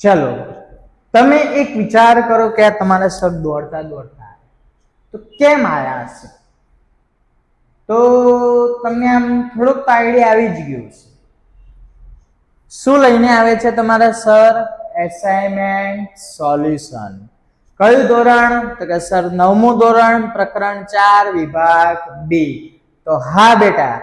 चलो તમે એક વિચાર કરો કે આ તમારા સર દોડતા દોડતા તો કેમ આયા હશે? તો તમને આમ થોડોક આઈડિયા આવી જ ગયો છે. શું લઈને આવે છે તમારા સર? Assignment solution. કયું ધોરણ? તો કે સર 9મું ધોરણ, પ્રકરણ 4, વિભાગ બી. તો હા બેટા,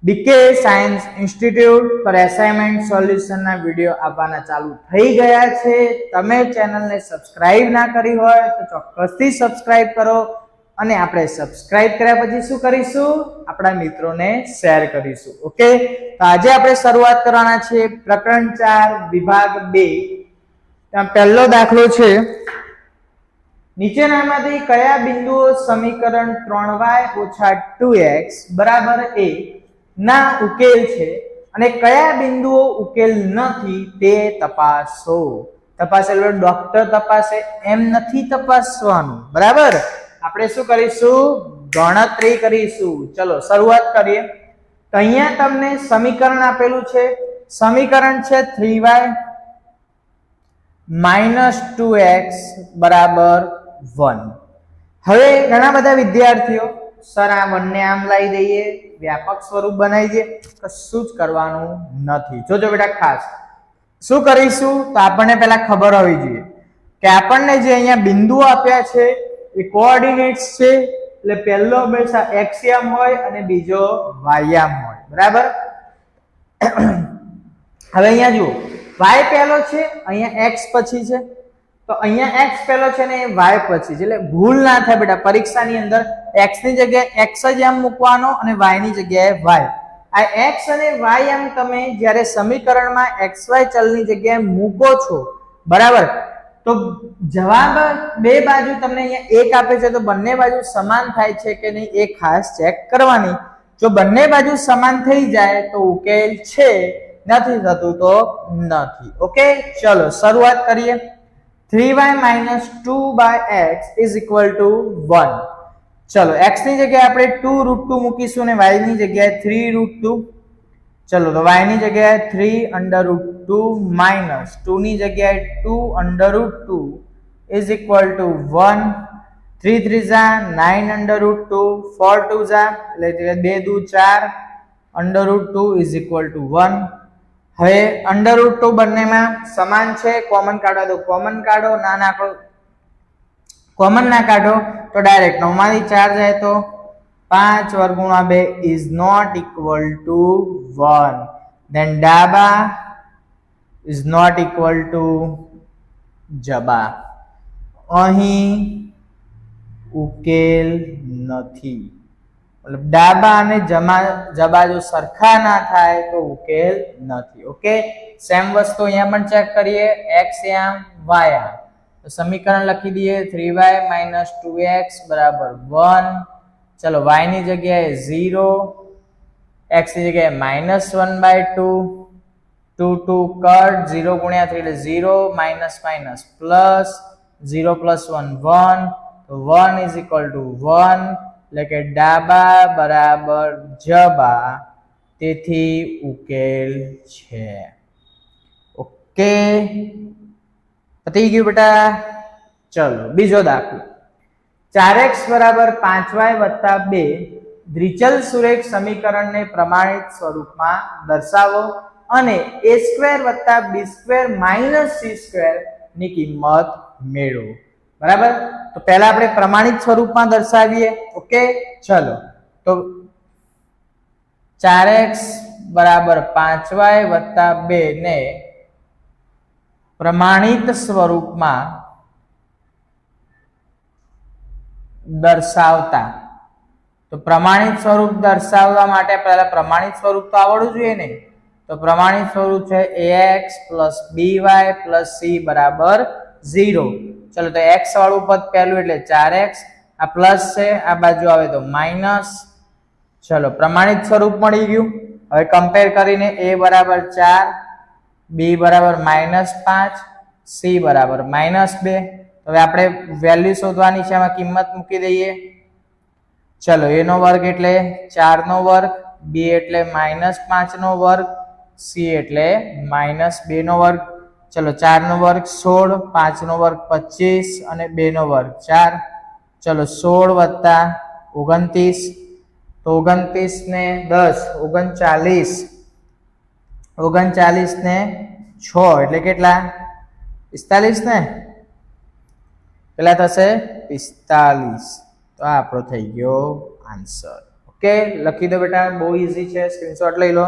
બીકે સાયન્સ ઇન્સ્ટિટ્યૂટ પર એસાઇનમેન્ટ સોલ્યુશનના વિડીયો આવવાના ચાલુ થઈ ગયા છે. તમે ચેનલને સબસ્ક્રાઇબ ના કરી હોય તો ચોક્કસથી સબસ્ક્રાઇબ કરો, અને આપણે સબસ્ક્રાઇબ કર્યા પછી શું કરીશું? આપણા મિત્રોને શેર કરીશું. ઓકે, તો આજે આપણે શરૂઆત કરવાના છે પ્રકરણ 4, વિભાગ 2. ત્યાં પહેલો દાખલો છે, નીચેનામાંથી કયા બિંદુઓ સમીકરણ 3y - 2x બરાબર a ના ઉકેલ છે અને કયા બિંદુઓ ઉકેલ નથી તે તપાસો. તપાસ એટલે ડોક્ટર તપાસે એમ નથી તપાસવાનું, બરાબર? આપણે શું કરીશું? ગણતરી કરીશું. ચલો શરૂઆત કરીએ. તો અહીંયા તમને સમીકરણ આપેલું છે. સમીકરણ છે 3y - 2x બરાબર 1. હવે ઘણા બધા વિદ્યાર્થીઓ સર આ બંને આમ લાવી દઈએ, વ્યાપક સ્વરૂપ બનાવી દઈએ. કશું જ કરવાનું નથી. જોજો બેટા, ખાસ શું કરીશું? તો આપણને પહેલા ખબર હોવી જોઈએ કે આપણને જે અહીંયા બિંદુઓ આપ્યા છે એ કોઓર્ડિનેટ્સ છે. એટલે પહેલો હંમેશા x યામ હોય અને બીજો y યામ હોય, બરાબર? હવે અહીંયા જુઓ, y પહેલો છે, અહીંયા x પછી છે. તો અહીંયા x પહેલો છે ને y પછી છે, એટલે ભૂલ ના થાય બેટા. પરીક્ષાની અંદર x ની જગ્યાએ x જ આમ મૂકવાનો અને y ની જગ્યાએ y. આ x અને y આમ તમે જ્યારે સમીકરણમાં xy ચલની જગ્યાએ મૂકો છો, બરાબર, તો જવાબ બે બાજુ તમને અહીંયા એક આપે છે તો બંને બાજુ સમાન થાય છે કે નહીં એ ખાસ ચેક કરવાની. જો બંને બાજુ સમાન થઈ જાય તો ઉકેલ છે, નથી થતું તો નથી. ઓકે, ચલો શરૂઆત કરીએ. 3y - 2x = 1. ચલો x ની જગ્યાએ આપણે 2√2 મૂકીશું અને y ની જગ્યાએ 3√2. ચલો તો y ની જગ્યાએ 3√2 માઈનસ 2 ની જગ્યાએ 2√2 = 1. 3 3 જા 9√2, 4 2 જા એટલે 2 દુ 4, √2 = 1. હવે √2 બંનેમાં સમાન છે, કોમન કાઢો તો કોમન કાઢો, ના નાખો કોમન ના કાઢો તો ડાયરેક્ટ 9 માંથી 4 જાય તો 5 વર્ગ ગુણ્યા 2 is not equal to 1. then ડાબા is not equal to જબા. અહીં ઉકેલ નથી. મતલબ ડાબા અને જબા જો સરખા ના થાય તો ઉકેલ નથી. ઓકે, સેમ વસ્તુ અહીંયા પણ ચેક કરીએ. x યામ y યામ. તો સમીકરણ લખી દઈએ 3y - 2x બરાબર 1. ચલો y ની જગ્યાએ 0, x ની જગ્યાએ -1/2, 2 2 કટ, 0 ગુણ્યા 3 એટલે 0, માઇનસ માઇનસ પ્લસ, 0 + 1 1, તો 1 = 1, એટલે કે ડાબા બરાબર જબા, તેથી ઉકેલ છે. ઓકે, પતી ગયું બેટા. ચલો બીજો દાખલો. 4x = 5y + 2 દ્વિચલ સુરેખ સમીકરણને પ્રમાણિત સ્વરૂપમાં દર્શાવો અને a² + b² - c² ની કિંમત મેળવો. બરાબર, તો પહેલા આપણે પ્રમાણિત સ્વરૂપમાં દર્શાવીએ. ઓકે, ચલો તો 4x = 5y + 2 ને પ્રમાણિત સ્વરૂપમાં દર્શાવતા. તો પ્રમાણિત સ્વરૂપ દર્શાવવા માટે પહેલા પ્રમાણિત સ્વરૂપ તો આવડવું જોઈએ ને. તો પ્રમાણિત સ્વરૂપ છે ax + by + c = 0. ચલો તો x વાળું પદ પહેલું એટલે 4x, આ પ્લસ છે, આ બાજુ આવે તો માઈનસ. ચલો પ્રમાણિત સ્વરૂપ મળી ગયું. હવે કમ્પેર કરીને a = 4, b = -5, c = -2. હવે આપણે વેલ્યુ શોધવાની છે, એમાં કિંમત મૂકી દઈએ. ચલો a નો વર્ગ એટલે 4 નો વર્ગ, b એટલે -5 નો વર્ગ, c એટલે -2 નો વર્ગ. ચલો 4 નો વર્ગ 16, 5 નો વર્ગ 25 અને 2 નો વર્ગ 4. ચલો 16 વત્તા 29, તો 29 ને 10 39 ને 6 એટલે કેટલા? 45 ને પેલા થશે 45. તો આ આપણો થઈ ગયો આન્સર. ઓકે, લખી દો બેટા, બહુ ઈઝી છે, સ્ક્રીનશોટ લઈ લો.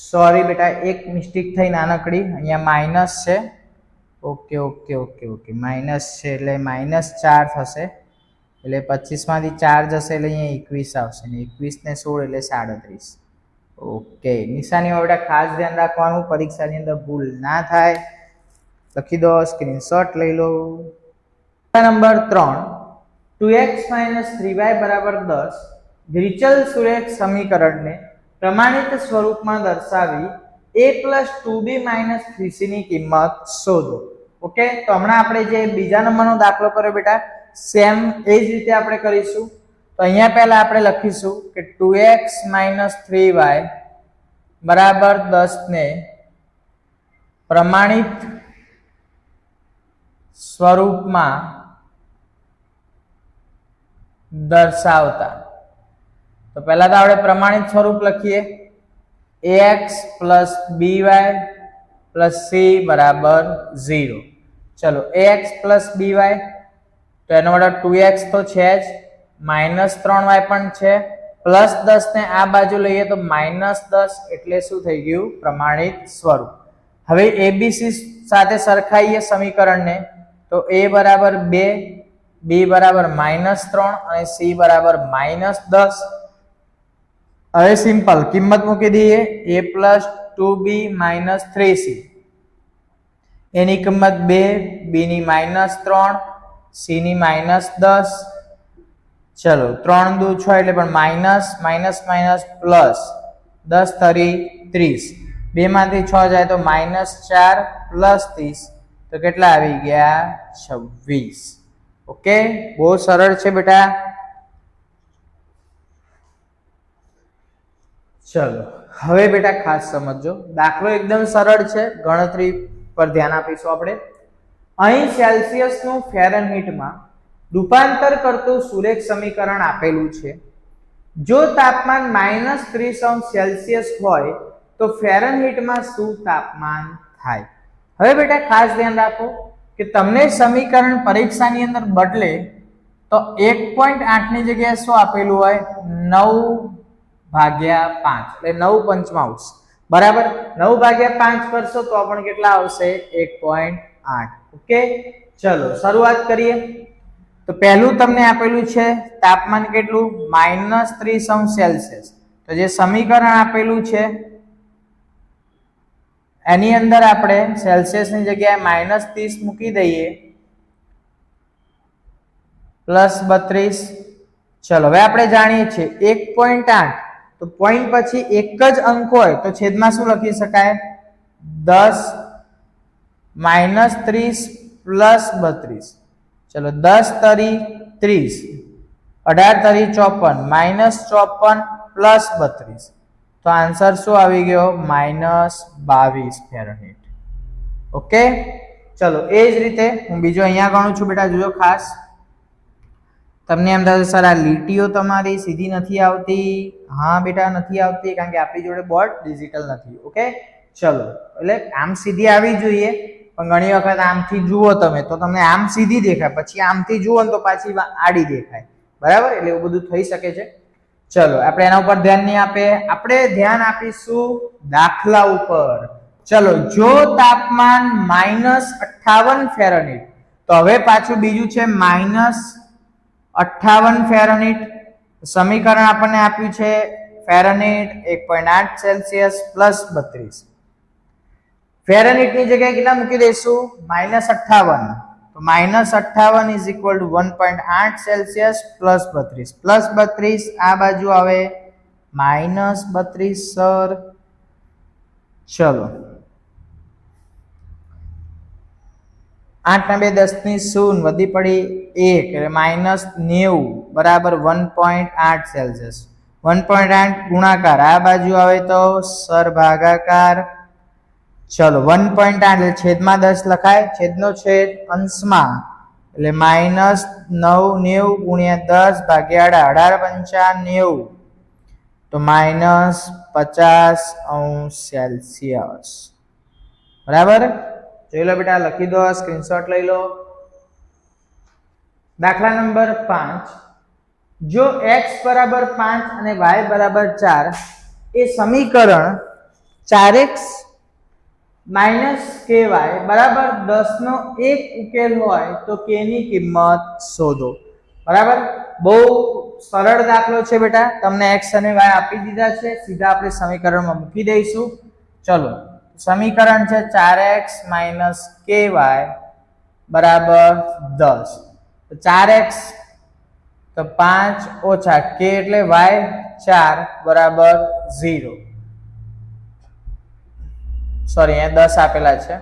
સોરી બેટા, એક મિસ્ટેક થઈ નાનકડી, અહીંયા માઇનસ છે. Okay okay okay okay, minus છે એટલે -4 થશે, એટલે 25 માંથી 4 જશે એટલે અહીંયા 21 આવશે ને 21 ને 16 એટલે 37. ઓકે, નિશાનીમાં બેટા ખાસ ધ્યાન રાખવાનું, પરીક્ષાની અંદર ભૂલ ના થાય. લખી દો, સ્ક્રીનશોટ લઈ લો. નંબર 3, 2x - 3y = 10 દ્વિચલ સુરેખ સમીકરણને પ્રમાણિત સ્વરૂપમાં દર્શાવી a + 2b - 3c ની કિંમત શોધો. ઓકે, તો હમણાં આપણે જે બીજા નંબરનો દાખલો કર્યો બેટા, સેમ એ જ રીતે આપણે કરીશું. તો અહીંયા પહેલા આપણે લખીશું કે 2x - 3y = 10 ને પ્રમાણિત સ્વરૂપમાં દર્શાવતા. તો પહેલા તો આપણે પ્રમાણિત સ્વરૂપ લખીએ, ax + by + c = 0. ચલો ax + by, તો એનો મતલબ 2x તો છે જ, -3y પણ છે, +10 ને આ બાજુ લઈએ તો -10 એટલે શું થઈ ગયું? પ્રમાણિત સ્વરૂપ. હવે abc સાથે સરખાઈએ સમીકરણને, તો a = 2, b = -3 અને c = -10. હવે સિમ્પલ કિંમત મૂકી દઈએ, a + 2b - 3c, એની કિંમત 2, b ની -3, c ની -10. ચલો 3 દુ 6 એટલે પણ માઇનસ માઇનસ પ્લસ 10 તરી 30, 2 માંથી 6 જાય તો -4 + 30, તો કેટલા આવી ગયા? 26. ઓકે, બહુ સરળ છે બેટા. ચલો હવે બેટા ખાસ સમજો, દાખલો એકદમ સરળ છે, ગણતરી પર ધ્યાન આપીશું આપણે. અહીં સેલ્સિયસનું ફેરનહીટમાં રૂપાંતર કરતું સુરેખ સમીકરણ આપેલું છે. જો તાપમાન -30°C હોય તો ફેરનહીટમાં શું તાપમાન થાય? હવે બેટા ખાસ ધ્યાન રાખો કે તમને સમીકરણ પરીક્ષાની અંદર બદલે તો 1.8 ની જગ્યાએ શું આપેલું હોય? 9/5 એટલે 9/5 બરાબર. 9/5 કરશો તો પણ કેટલા આવશે? 1.8. ઓકે, ચલો શરૂઆત કરીએ. તો પહેલું તમને આપેલું છે તાપમાન કેટલું? -30°C. તો જે સમીકરણ આપેલું છે એની અંદર આપણે સેલ્સિયસની જગ્યાએ -30 મૂકી દઈએ, +32. ચલો હવે આપણે જાણીએ છીએ 1.8, તો પોઈન્ટ પછી એક જ અંક હોય તો છેદમાં શું લખી શકાય? 10 -30 + 32. ચલો 10 તરી 30, 18 તરી 54, -54 + 32, તો આન્સર શું આવી ગયો? -22 ફેરનહીટ. ઓકે, ચલો એ જ રીતે હું બીજો અહીંયા ગણું છું બેટા, જોજો ખાસ. તમને એમ થશે સર આ લીટીઓ તમારી સીધી નથી આવતી. હા બેટા નથી આવતી, કારણ કે આપણી જોડે બોર્ડ ડિજિટલ નથી. ઓકે, ચલો એટલે આમ સીધી આવી જોઈએ, પણ ઘણી વખત આમથી જુઓ તમે તો તમને આમ સીધી દેખાય, પછી આમથી જુઓ ને તો પાછી આડી દેખાય. બરાબર, એટલે એવું બધું થઈ શકે છે. ચલો આપણે એના ઉપર ધ્યાન નહીં આપીએ, આપણે ધ્યાન આપીશું દાખલા ઉપર. ચલો જો તાપમાન -58 ફેરનહીટ, તો હવે પાછું બીજું છે -58 ફેરનહીટ. સમીકરણ આપણને આપ્યું છે ફેરનહીટ 1.8°C + 32. ફેરનહીટની જગ્યાએ કેટલા મૂકી દઈશું? -58. તો -58 = 1.8°C + 32. +32 આ બાજુ આવે -32 સર. ચલો 8 ને 2 10 ની 0 વધી પડી 1 એટલે -90 = 1.8°C. 1.8 ગુણાકાર આ બાજુ આવે તો સરભાગાકાર. ચલો 1.8 એટલે છેદમાં 10 લખાય, છેદનો છેદ અંશમાં એટલે -990 ગુણ્યા 10 ભાગ્યા 18 × 5 90 તો -50° સેલ્સિયસ. બરાબર, જોઈ લો બેટા, લખી દો, સ્ક્રીનશોટ લઈ લો. દાખલા નંબર 5, જો x બરાબર 5 અને y બરાબર 4 એ સમીકરણ 4x - ky બરાબર 10 નો એક ઉકેલ હોય તો k ની કિંમત શોધો. બરાબર, બહુ સરળ દાખલો છે બેટા. તમને x અને y આપી દીધા છે, સીધા આપણે સમીકરણમાં મૂકી દઈશું. ચલો, સમીકરણ છે 4x - ky બરાબર 10. તો 4x તો 5 ઓછા k એટલે y 4 બરાબર 0. સોરી, અહીંયા 10 આપેલા છે.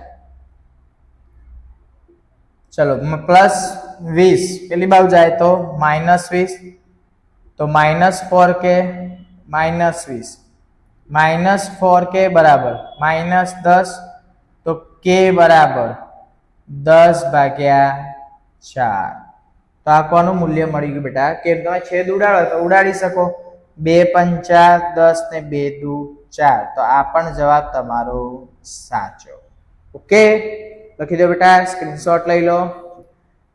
ચલો, +20 પેલી બાજુ જાય તો -20, તો -4k -20 -4k બરાબર -10, તો k બરાબર 10/4. તો આ કોનું મૂલ્ય મળી ગયું બેટા? કે તમે છેદ ઉડાડો તો ઉડાડી શકો. 2 × 5 = 10 ને 2 × 2 = 4. તો આ પણ જવાબ તમારો સાચો. ઓકે, લખી દો બેટા, સ્ક્રીનશોટ લઈ લો.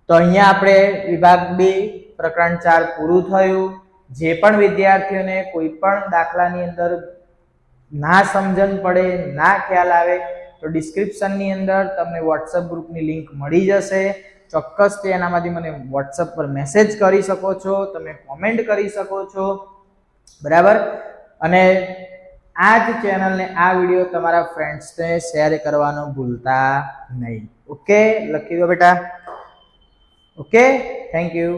તો અહીંયા આપણે વિભાગ 2 પ્રકરણ 4 પૂરું થયું. જે પણ વિદ્યાર્થીઓને કોઈ પણ દાખલાની અંદર ના સમજણ પડે, ના ખ્યાલ આવે, તો ડિસ્ક્રિપ્શનની અંદર તમને વોટ્સઅપ ગ્રુપની લિંક મળી જશે. ચોક્કસથી એનામાંથી મને વોટ્સઅપ પર મેસેજ કરી શકો છો, તમે કોમેન્ટ કરી શકો છો. બરાબર, અને આ જ ચેનલને, આ વિડીયો તમારા ફ્રેન્ડ્સને શેર કરવાનું ભૂલતા નહીં. ઓકે, લખી દો બેટા. Okay, thank you.